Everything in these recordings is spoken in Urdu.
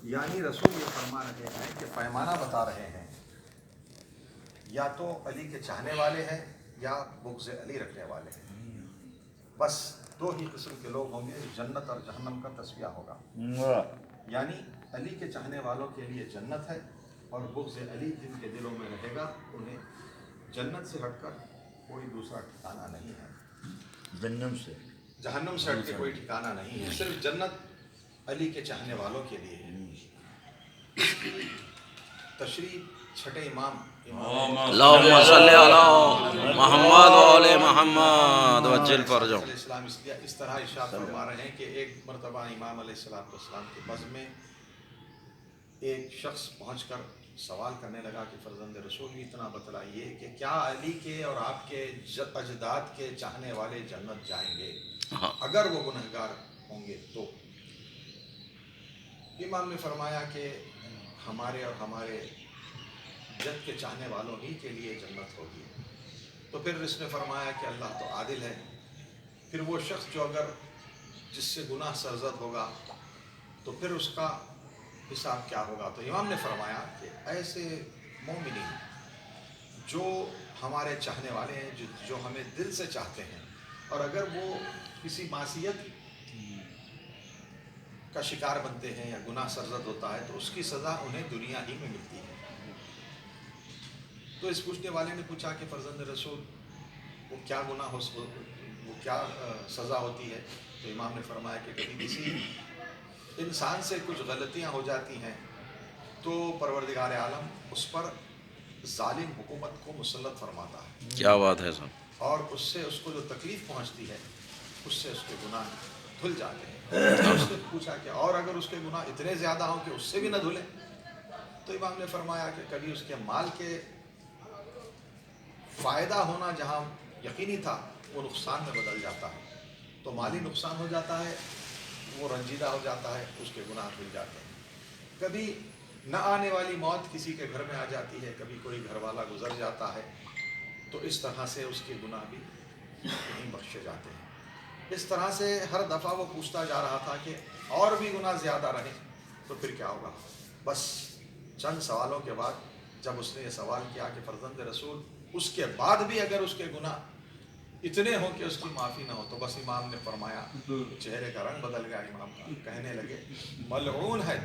یعنی رسول یہ فرما رہے ہیں کہ پیمانہ بتا رہے ہیں، یا تو علی کے چاہنے والے ہیں یا بغض علی رکھنے والے ہیں، بس دو ہی قسم کے لوگ ہوں گے، جنت اور جہنم کا تسویہ ہوگا۔ یعنی علی کے چاہنے والوں کے لیے جنت ہے، اور بغض علی جن کے دلوں میں رہے گا انہیں جنت سے ہٹ کر کوئی دوسرا ٹھکانہ نہیں ہے، جہنم سے ہٹ کے کوئی ٹھکانہ نہیں ہے، صرف جنت علی کے چاہنے والوں کے لیے ہے۔ اس کی تشریح چھٹے امام اللہم صلی علی محمد و آل محمد وجل فرجہم علیہ السلام اس طرح ارشاد فرما رہے ہیں کہ ایک مرتبہ امام علیہ السلام کے بزم میں ایک شخص پہنچ کر سوال کرنے لگا کہ فرزند رسول اتنا بتلائیے کہ کیا علی کے اور آپ کے اجداد کے چاہنے والے جنت جائیں گے اگر وہ گنہگار ہوں گے تو؟ امام نے فرمایا کہ ہمارے اور ہمارے جد کے چاہنے والوں ہی کے لیے جنت ہوگی۔ تو پھر اس نے فرمایا کہ اللہ تو عادل ہے، پھر وہ شخص جو اگر جس سے گناہ سرزد ہوگا تو پھر اس کا حساب کیا ہوگا؟ تو امام نے فرمایا کہ ایسے مومنین جو ہمارے چاہنے والے ہیں، جو ہمیں دل سے چاہتے ہیں، اور اگر وہ کسی معصیت کا شکار بنتے ہیں یا گناہ سرزد ہوتا ہے تو اس کی سزا انہیں دنیا ہی میں ملتی ہے۔ تو اس پوچھنے والے نے پوچھا کہ فرزند رسول وہ کیا گناہ وہ کیا سزا ہوتی ہے؟ تو امام نے فرمایا کہ کبھی کسی انسان سے کچھ غلطیاں ہو جاتی ہیں تو پروردگار عالم اس پر ظالم حکومت کو مسلط فرماتا ہے، کیا بات ہے صاحب، اور اس سے اس کو جو تکلیف پہنچتی ہے اس سے اس کے گناہ دھل جاتے ہیں۔ اس نے پوچھا کہ اور اگر اس کے گناہ اتنے زیادہ ہوں کہ اس سے بھی نہ دھلیں؟ تو امام نے فرمایا کہ کبھی اس کے مال کے فائدہ ہونا جہاں یقینی تھا وہ نقصان میں بدل جاتا ہے، تو مالی نقصان ہو جاتا ہے، وہ رنجیدہ ہو جاتا ہے، اس کے گناہ دھل جاتے ہیں۔ کبھی نہ آنے والی موت کسی کے گھر میں آ جاتی ہے، کبھی کوئی گھر والا گزر جاتا ہے، تو اس طرح سے اس کے گناہ بھی نہیں بخشے جاتے ہیں۔ اس طرح سے ہر دفعہ وہ پوچھتا جا رہا تھا کہ اور بھی گناہ زیادہ رہیں تو پھر کیا ہوگا؟ بس چند سوالوں کے بعد جب اس نے یہ سوال کیا کہ فرزند رسول اس کے بعد بھی اگر اس کے گناہ اتنے ہوں کہ اس کی معافی نہ ہو، تو بس امام نے فرمایا، چہرے کا رنگ بدل گیا امام کا، کہنے لگے ملعون ہے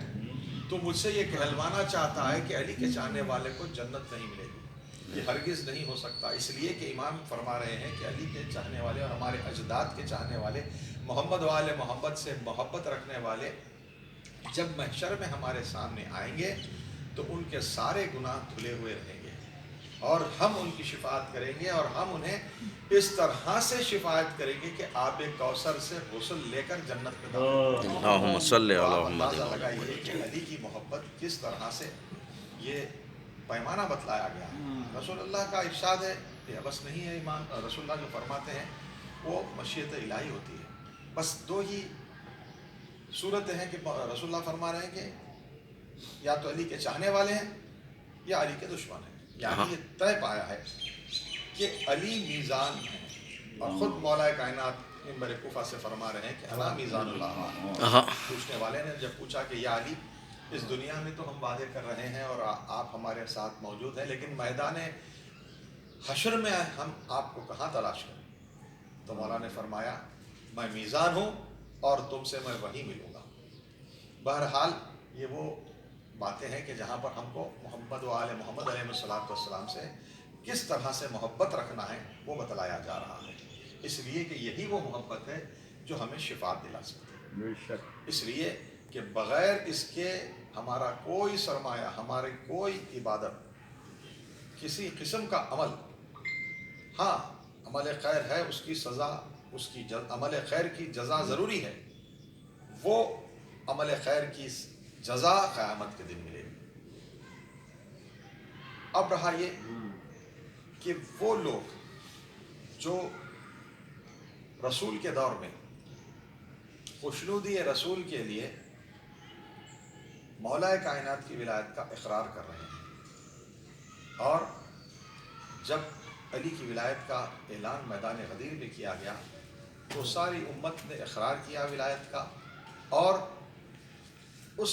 تو مجھ سے یہ کہلوانا چاہتا ہے کہ علی کے چاہنے والے کو جنت نہیں ملے گی، یہ ہرگز نہیں ہو سکتا، اس لیے کہ امام فرما رہے ہیں کہ علی کے چاہنے والے اور ہمارے اجداد کے چاہنے والے، محمد والے محمد سے محبت رکھنے والے جب محشر میں ہمارے سامنے آئیں گے تو ان کے سارے گناہ دھلے ہوئے رہیں گے، اور ہم ان کی شفاعت کریں گے، اور ہم انہیں اس طرح سے شفاعت کریں گے کہ آب کوثر سے غسل لے کر جنت میں داخل ہوں۔ اللہم صلی تو علی آپ محمد اندازہ لگائیے کہ علی کی محبت کس طرح سے یہ پیمانہ بتلایا گیا ہے۔ رسول اللہ کا ارشاد ہے، یہ بس نہیں ہے، ایمان رسول اللہ جو فرماتے ہیں وہ مشیت الہی ہوتی ہے۔ بس دو ہی صورتیں ہیں کہ رسول اللہ فرما رہے ہیں کہ یا تو علی کے چاہنے والے ہیں یا علی کے دشمن ہیں، یعنی یہ طے پایا ہے کہ علی میزان ہے، اور خود مولا کائنات منبر کوفہ سے فرما رہے ہیں کہ انا میزان اللہ۔ پوچھنے والے نے جب پوچھا کہ یا علی اس دنیا میں تو ہم وعدے کر رہے ہیں اور آپ ہمارے ساتھ موجود ہیں، لیکن میدان حشر میں ہم آپ کو کہاں تلاش کریں؟ تو مولا نے فرمایا میں میزان ہوں اور تم سے میں وہیں ملوں گا۔ بہرحال یہ وہ باتیں ہیں کہ جہاں پر ہم کو محمد و آل محمد علیہ السلام سے کس طرح سے محبت رکھنا ہے وہ بتلایا جا رہا ہے، اس لیے کہ یہی وہ محبت ہے جو ہمیں شفاعت دلا سکتی ہے۔ اس لیے کہ بغیر اس کے ہمارا کوئی سرمایہ، ہماری کوئی عبادت، کسی قسم کا عمل، ہاں عمل خیر ہے اس کی سزا، اس کی عمل خیر کی جزا ضروری ہے، وہ عمل خیر کی جزا قیامت کے دن ملے گی۔ اب رہا یہ کہ وہ لوگ جو رسول کے دور میں خوشنودی رسول کے لیے مولا کائنات کی ولایت کا اقرار کر رہے ہیں، اور جب علی کی ولایت کا اعلان میدان غدیر میں کیا گیا تو ساری امت نے اقرار کیا ولایت کا، اور اس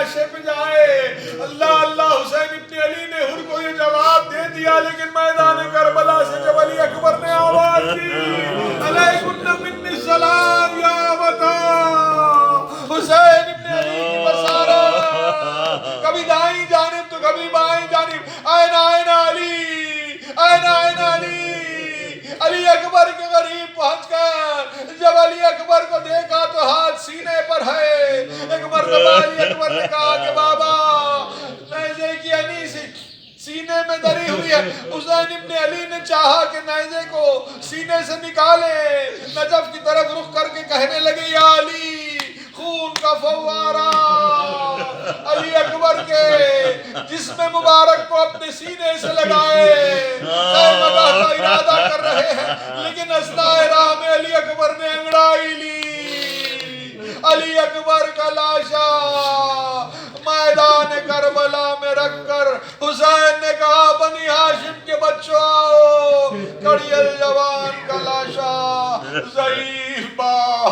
لاشے پہ جائے. اللہ اللہ حسین ابن علی نے ہر کو یہ جواب دے دیا, لیکن میدان کربلا سے جب علی اکبر نے آواز دی علیکم منی السلام یا ابتا, حسین ابن علی کی بصارت کبھی دائیں جانب تو کبھی بائیں جانب, آئین علی, آئین علی. علی اکبر کے قریب پہنچ کر جب علی اکبر کو دیکھا تو ہاتھ سینے پر ہے. ایک مرتبہ علی اکبر نے کہا کہ بابا نیزے کی انیسی سینے میں دری ہوئی ہے. حسین ابن علی نے چاہا کہ نیزے کو سینے سے نکالے, نجف کی طرف رخ کر کے کہنے لگے یا علی خون کا فوارہ. علی اکبر کے جسم مبارک کو اپنے سینے سے لگائے, خیمگاہ کا ارادہ کر رہے ہیں, لیکن اثناء راہ میں علی اکبر نے انگڑائی لی. علی اکبر کا لاشا میدان کربلا میں رکھ کر حسین نے کہا بنی ہاشم کے بچوں آؤ, کڑی الجوان کا لاشا ضعیف با